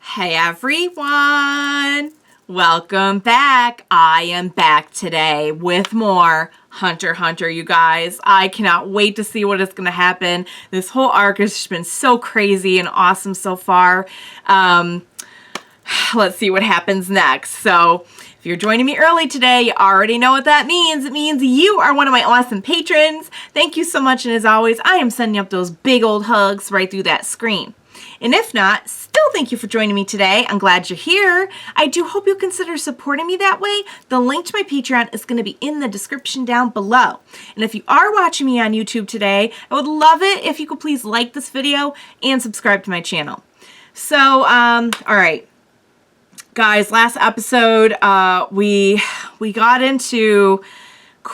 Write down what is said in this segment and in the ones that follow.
Hey everyone! Welcome back. I am back today with more Hunter x Hunter, you guys. I cannot wait to see what is going to happen. This whole arc has just been so crazy and awesome so far. Let's see what happens next. So, if you're joining me early today, you already know what that means. It means you are one of my awesome patrons. Thank you so much, and as always, I am sending up those big old hugs right through that screen. And if not, still thank you for joining me today. I'm glad you're here. I do hope you'll consider supporting me that way. The link to my Patreon is going to be in the description down below. And if you are watching me on YouTube today, I would love it if you could please like this video and subscribe to my channel. So, all right. Guys, last episode, we got into...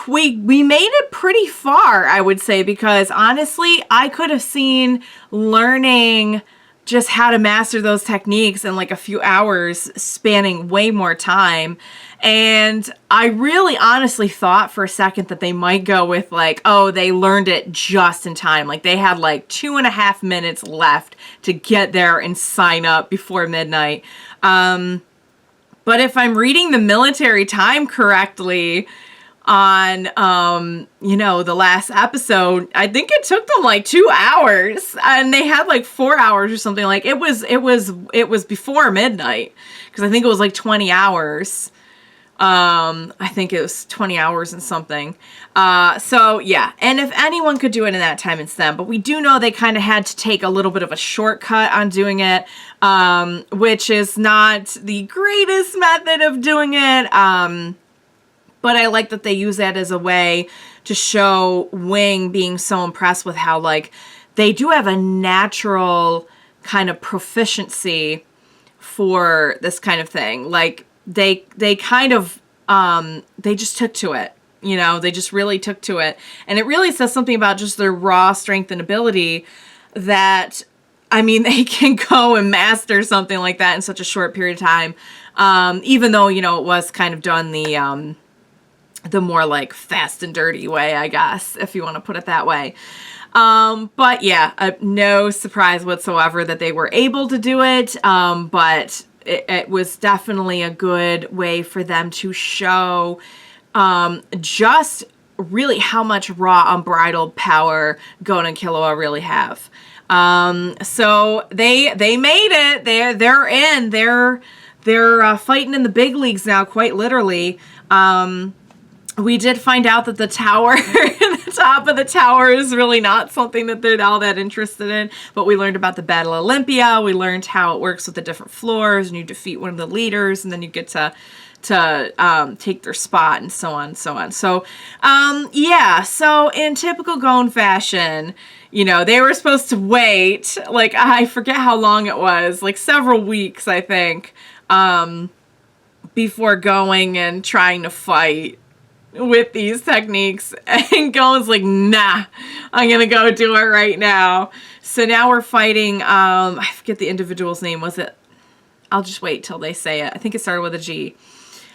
We made it pretty far, I would say, because honestly, I could have seen learning just how to master those techniques in like a few hours, spanning way more time. And I really honestly thought for a second that they might go with like, oh, they learned it just in time. Like they had like 2.5 minutes left to get there and sign up before midnight. But if I'm reading the military time correctly, on the last episode, I think it took them like 2 hours, and they had like 4 hours or something. Like it was before midnight, because I think it was like 20 hours. I think it was 20 hours and something. So yeah, and if anyone could do it in that time, it's them. But we do know they kind of had to take a little bit of a shortcut on doing it, which is not the greatest method of doing it. But I like that they use that as a way to show Wing being so impressed with how, like, they do have a natural kind of proficiency for this kind of thing. Like, they kind of, they just took to it. You know, they just really took to it. And it really says something about just their raw strength and ability that, I mean, they can go and master something like that in such a short period of time. Even though, you know, it was kind of done the more like fast and dirty way, I guess, if you want to put it that way. But yeah, no surprise whatsoever that they were able to do it. But it was definitely a good way for them to show just really how much raw, unbridled power Gon and Killua really have. So they made it. They're in. They're fighting in the big leagues now, quite literally. We did find out that the tower, the top of the tower is really not something that they're all that interested in. But we learned about the Battle Olympia. We learned how it works with the different floors, and you defeat one of the leaders, and then you get to take their spot, and so on and so on. So, yeah. So in typical Gon fashion, you know, they were supposed to wait, like, I forget how long it was, like several weeks, I think, before going and trying to fight with these techniques, and Gon's like, nah, I'm gonna go do it right now. So now we're fighting, I forget the individual's name. Was it, I'll just wait till they say it. I think it started with a G.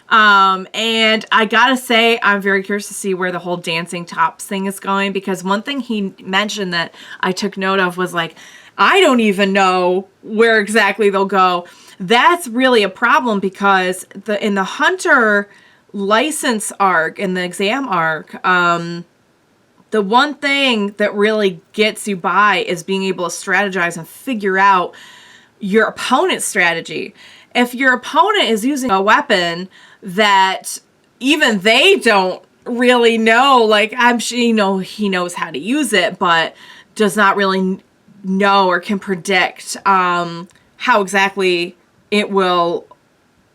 And I gotta say, I'm very curious to see where the whole dancing tops thing is going, because one thing he mentioned that I took note of was like, I don't even know where exactly they'll go. That's really a problem, because in the Hunter license arc and the exam arc, the one thing that really gets you by is being able to strategize and figure out your opponent's strategy. If your opponent is using a weapon that even they don't really know, like, I'm sure, you know, he knows how to use it, but does not really know or can predict how exactly it will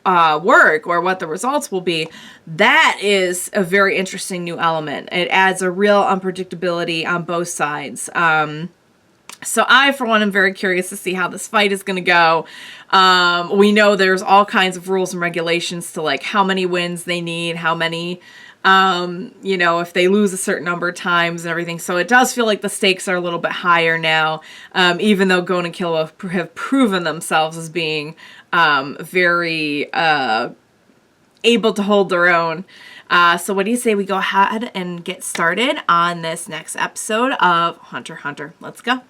work or what the results will be. That is a very interesting new element. It adds a real unpredictability on both sides. So I, for one, am very curious to see how this fight is going to go. We know there's all kinds of rules and regulations to like how many wins they need, how many, you know, if they lose a certain number of times and everything. So it does feel like the stakes are a little bit higher now, even though Gon and Killua have proven themselves as being very able to hold their own. So what do you say we go ahead and get started on this next episode of Hunter x Hunter? Let's go.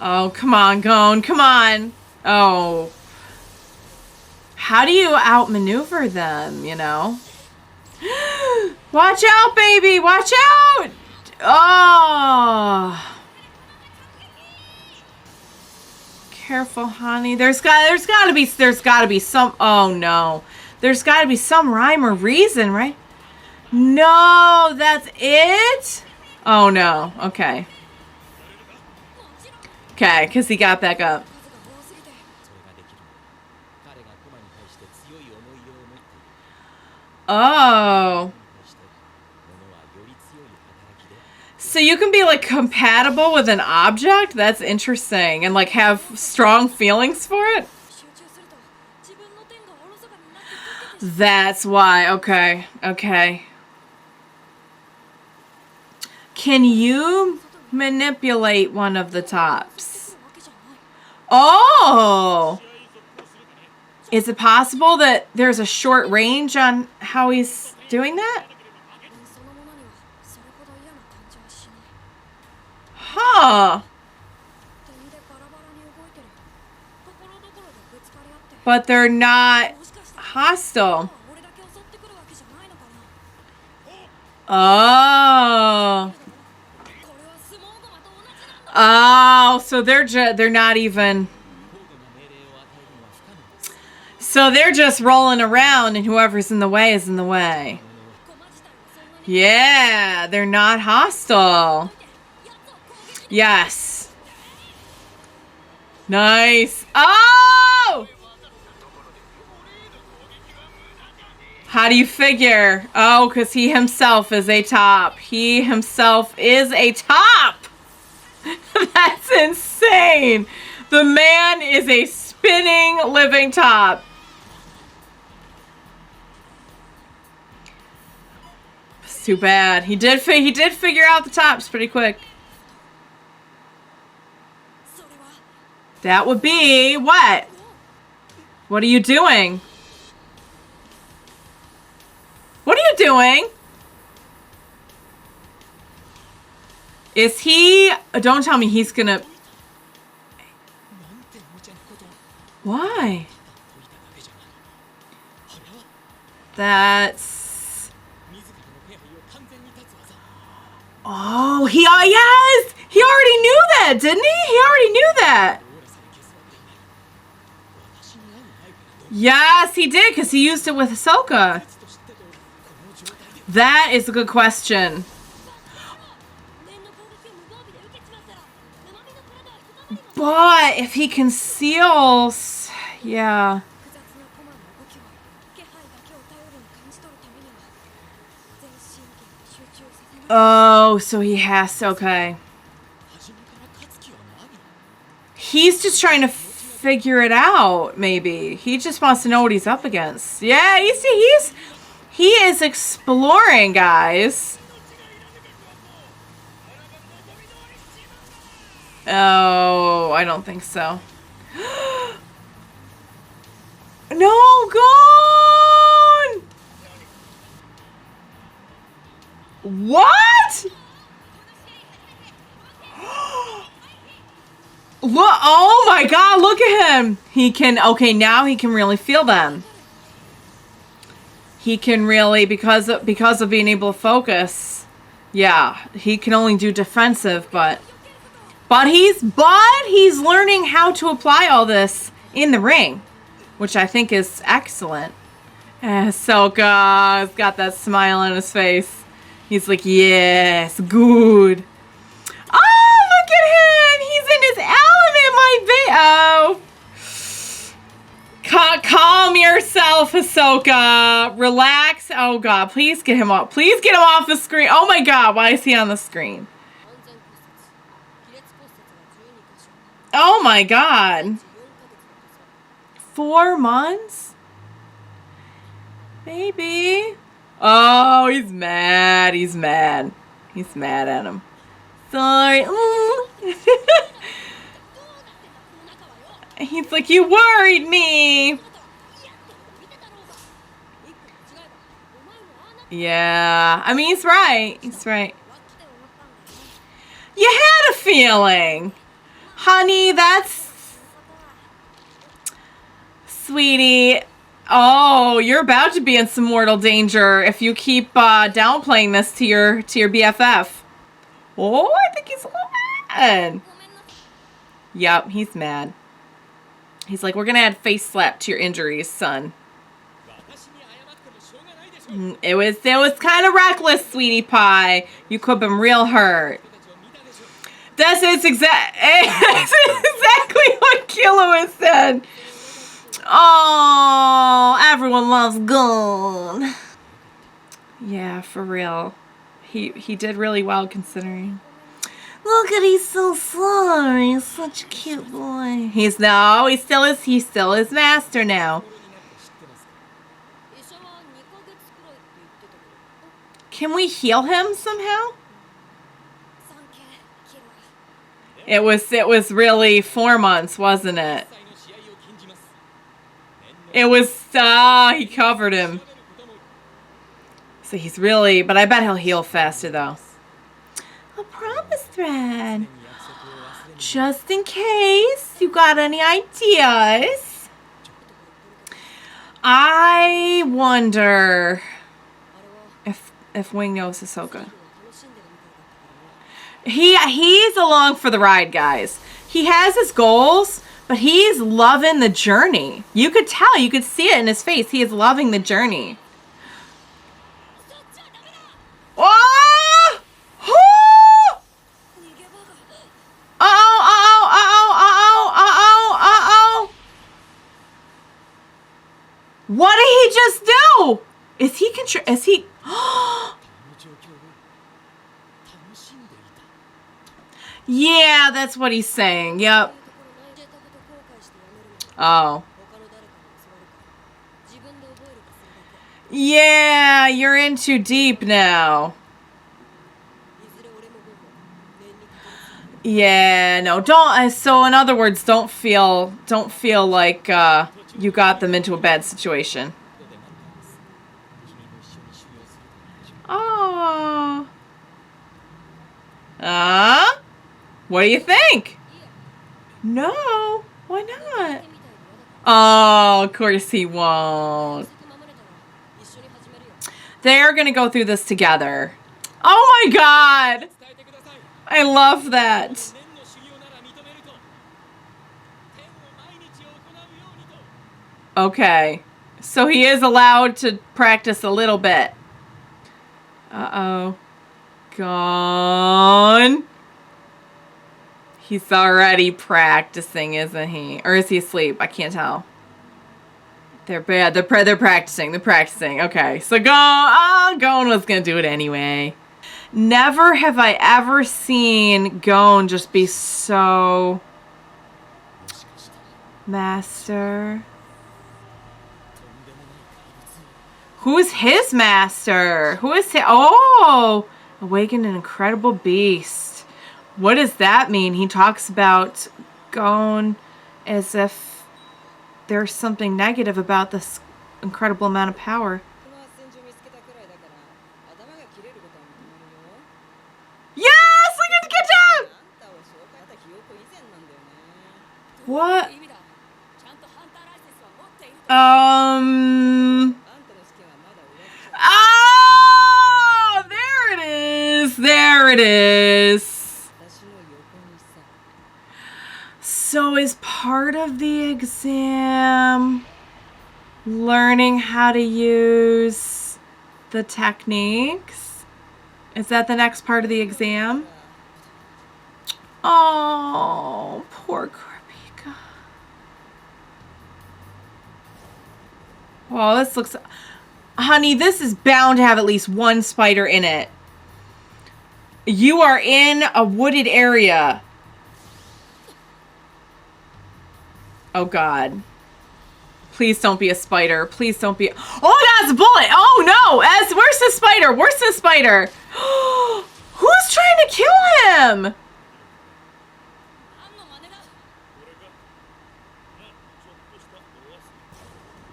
Oh, come on, Gon, come on. Oh. How do you outmaneuver them, you know? Watch out, baby! Watch out! Oh. Careful, honey. There's gotta be some, oh no. There's gotta be some rhyme or reason, right? No, that's it? Oh no, okay. Okay, because he got back up. Oh. So you can be like compatible with an object? That's interesting. And like have strong feelings for it? That's why. Okay. Okay. Can you manipulate one of the tops? Oh! Is it possible that there's a short range on how he's doing that? Huh. But they're not hostile. Oh. Oh, so they're not even. So they're just rolling around and whoever's in the way is in the way. Yeah, they're not hostile. Yes. Nice. Oh! How do you figure? Oh, because he himself is a top. He himself is a top. That's insane. The man is a spinning living top. It's too bad. He did figure out the tops pretty quick. That would be what? What are you doing? What are you doing? Is he... Don't tell me he's gonna... Why? That's... Oh, yes! He already knew that, didn't he? He already knew that. Yes, he did, because he used it with Ahsoka. That is a good question. But if he conceals... Yeah. Oh, so he has to... Okay. He's just trying to figure it out, maybe. He just wants to know what he's up against. Yeah, he is exploring, guys. Oh, I don't think so. No, Gon! What? Look, oh my God, look at him. He can, okay, now he can really feel them. He can really, because of being able to focus. Yeah, he can only do defensive, but he's learning how to apply all this in the ring, which I think is excellent. Ahsoka's got that smile on his face. He's like, yes, good. Oh, look at him! He's in his element, my baby. Oh. Calm yourself, Ahsoka. Relax. Oh, God. Please get him off. Please get him off the screen. Oh, my God. Why is he on the screen? Oh, my God. 4 months? Baby. Oh, he's mad. He's mad. He's mad at him. Sorry. He's like, you worried me. Yeah. I mean, he's right. He's right. You had a feeling. Honey, that's... Sweetie. Oh, you're about to be in some mortal danger if you keep downplaying this to your BFF. Oh, I think he's a little mad. Yep, he's mad. He's like, we're gonna add face slap to your injuries, son. It was kind of reckless, sweetie pie. You could have been real hurt. This is exactly what Killua said. Oh, everyone loves Gon. Yeah, for real. He did really well considering. Look at, he's so sorry. He's such a cute boy. He still is master now. Can we heal him somehow? It was really 4 months, wasn't it? It was, he covered him. So he's really, but I bet he'll heal faster though. A promise thread. Just in case you got any ideas. I wonder if Wing knows Hisoka. He's along for the ride, guys. He has his goals, but he's loving the journey. You could tell, you could see it in his face. He is loving the journey. Oh! What did he just do? Is he Yeah, that's what he's saying. Yep. Oh. Yeah, you're in too deep now. Yeah, no, don't. So in other words, don't feel like you got them into a bad situation. Oh. What do you think? No, why not? Oh, of course he won't. They're gonna go through this together. Oh my god! I love that. Okay. So he is allowed to practice a little bit. Uh-oh. Gone. He's already practicing, isn't he? Or is he asleep? I can't tell. They're bad. They're practicing. They're practicing. Okay. So Gon was going to do it anyway. Never have I ever seen Gon just be so master. Who's his master? Who is he? Oh, awakened an incredible beast. What does that mean? He talks about Gon as if there's something negative about this incredible amount of power. Yes! Look at the kitchen! What? Oh! There it is! There it is! So is part of the exam learning how to use the techniques? Is that the next part of the exam? Oh, poor Kurapika. Oh, this looks... Honey, this is bound to have at least one spider in it. You are in a wooded area. Oh, God. Please don't be a spider. Please don't be... Oh, that's a bullet. Oh, no. Where's the spider? Where's the spider? Who's trying to kill him?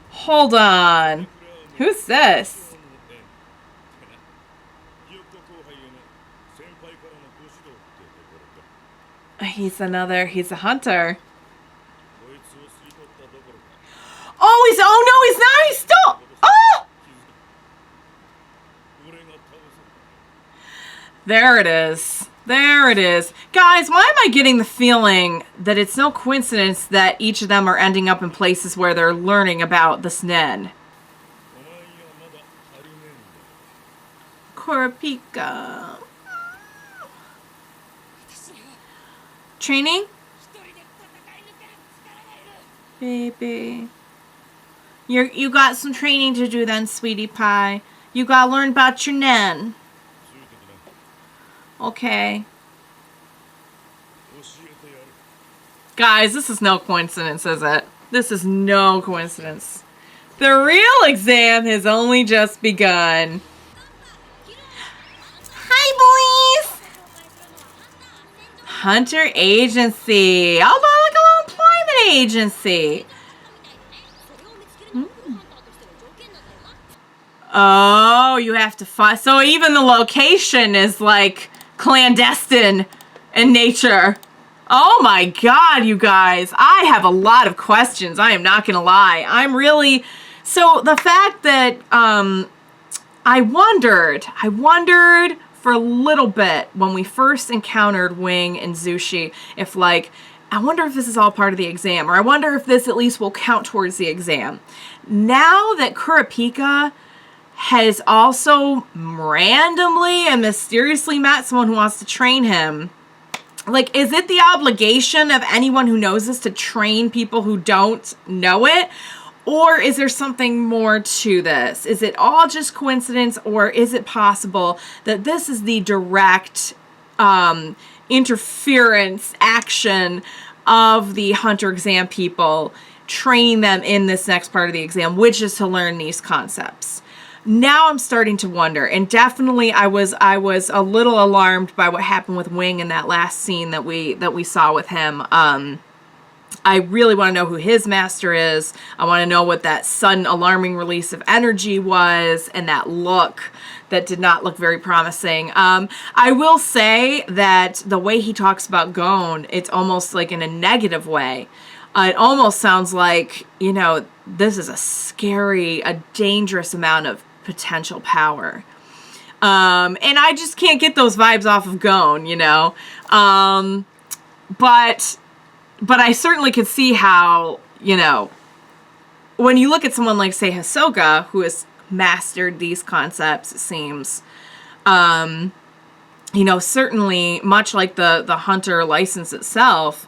Hold on. Who's this? He's a hunter. Oh no, he's not. He's still. Oh! There it is. There it is. Guys, why am I getting the feeling that it's no coincidence that each of them are ending up in places where they're learning about this Nen? Kurapika. Training? Baby. You got some training to do then, sweetie pie. You gotta learn about your Nen. Okay. Guys, this is no coincidence, is it? This is no coincidence. The real exam has only just begun. Hi, boys! Hunter Agency. How about like a little employment agency? Oh, you have to find. So even the location is like clandestine in nature. Oh my God, you guys. I have a lot of questions. I am not going to lie. I'm really... So the fact that I wondered for a little bit when we first encountered Wing and Zushi if like, I wonder if this is all part of the exam, or I wonder if this at least will count towards the exam. Now that Kurapika has also randomly and mysteriously met someone who wants to train him, like, is it the obligation of anyone who knows this to train people who don't know it? Or is there something more to this? Is it all just coincidence, or is it possible that this is the direct interference action of the Hunter exam people training them in this next part of the exam, which is to learn these concepts? Now I'm starting to wonder, and definitely I was a little alarmed by what happened with Wing in that last scene that we saw with him. I really want to know who his master is. I want to know what that sudden alarming release of energy was, and that look that did not look very promising. I will say that the way he talks about Gon, it's almost like in a negative way. It almost sounds like, you know, this is a scary, a dangerous amount of potential power. And I just can't get those vibes off of Gon, you know. But I certainly could see how, you know, when you look at someone like, say, Hisoka, who has mastered these concepts, it seems, you know, certainly, much like the Hunter license itself,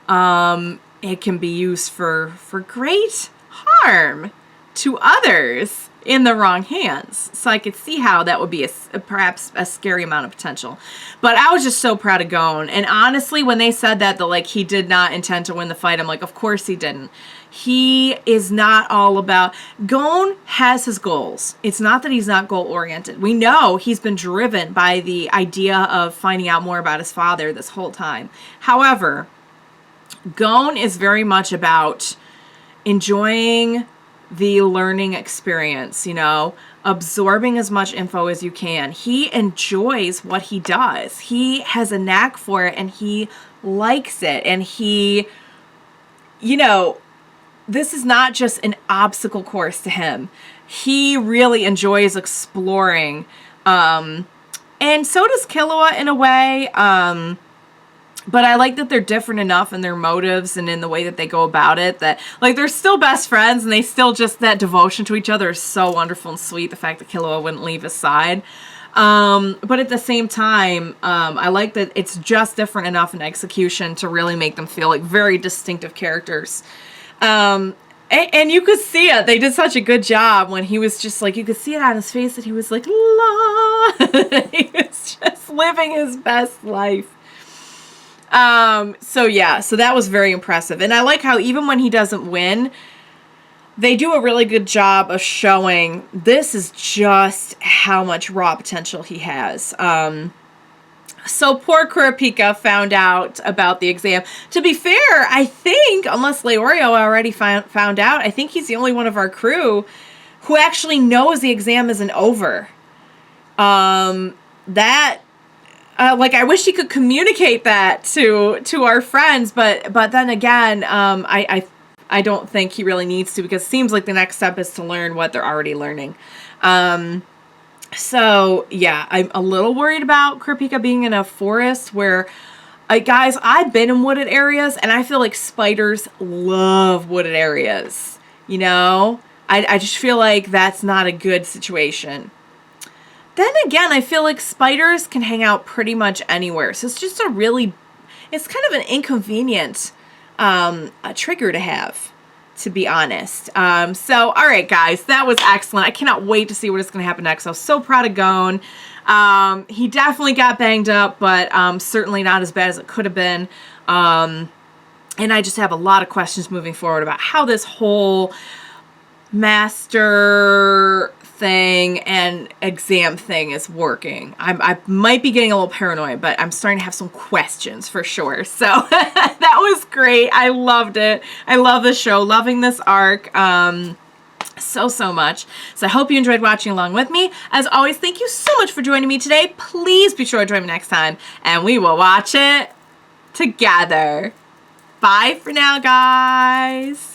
it can be used for great harm to others in the wrong hands. So I could see how that would be perhaps a scary amount of potential. But I was just so proud of Gon. And honestly, when they said that like he did not intend to win the fight, I'm like, of course he didn't. He is not all about... Gon has his goals. It's not that he's not goal-oriented. We know he's been driven by the idea of finding out more about his father this whole time. However, Gon is very much about enjoying the learning experience, you know, absorbing as much info as you can. He enjoys what he does. He has a knack for it, and he likes it. And he, you know, this is not just an obstacle course to him. He really enjoys exploring. And so does Killua in a way. But I like that they're different enough in their motives and in the way that they go about it, that, like, they're still best friends, and they still just, that devotion to each other is so wonderful and sweet, the fact that Killua wouldn't leave his side. But at the same time, I like that it's just different enough in execution to really make them feel like very distinctive characters. And you could see it. They did such a good job when he was just like, you could see it on his face that he was like, la. He was just living his best life. So yeah, so that was very impressive. And I like how even when he doesn't win, they do a really good job of showing this is just how much raw potential he has. So poor Kurapika found out about the exam. To be fair, I think, unless Leorio already found out, I think he's the only one of our crew who actually knows the exam isn't over. Like, I wish he could communicate that to our friends, but then again, I I don't think he really needs to, because it seems like the next step is to learn what they're already learning. So, yeah, I'm a little worried about Kurapika being in a forest where, guys, I've been in wooded areas, and I feel like spiders love wooded areas, you know? I just feel like that's not a good situation. Then again, I feel like spiders can hang out pretty much anywhere, so it's just it's kind of an inconvenient a trigger to have, to be honest. So, all right, guys, that was excellent. I cannot wait to see what is going to happen next. I was so proud of Gon. He definitely got banged up, but certainly not as bad as it could have been. And I just have a lot of questions moving forward about how this whole master thing and exam thing is working. I might be getting a little paranoid, but I'm starting to have some questions for sure. So that was great. I loved it. I love the show. Loving this arc. So much. So I hope you enjoyed watching along with me. As always, thank you so much for joining me today. Please be sure to join me next time, and we will watch it together. Bye for now, guys.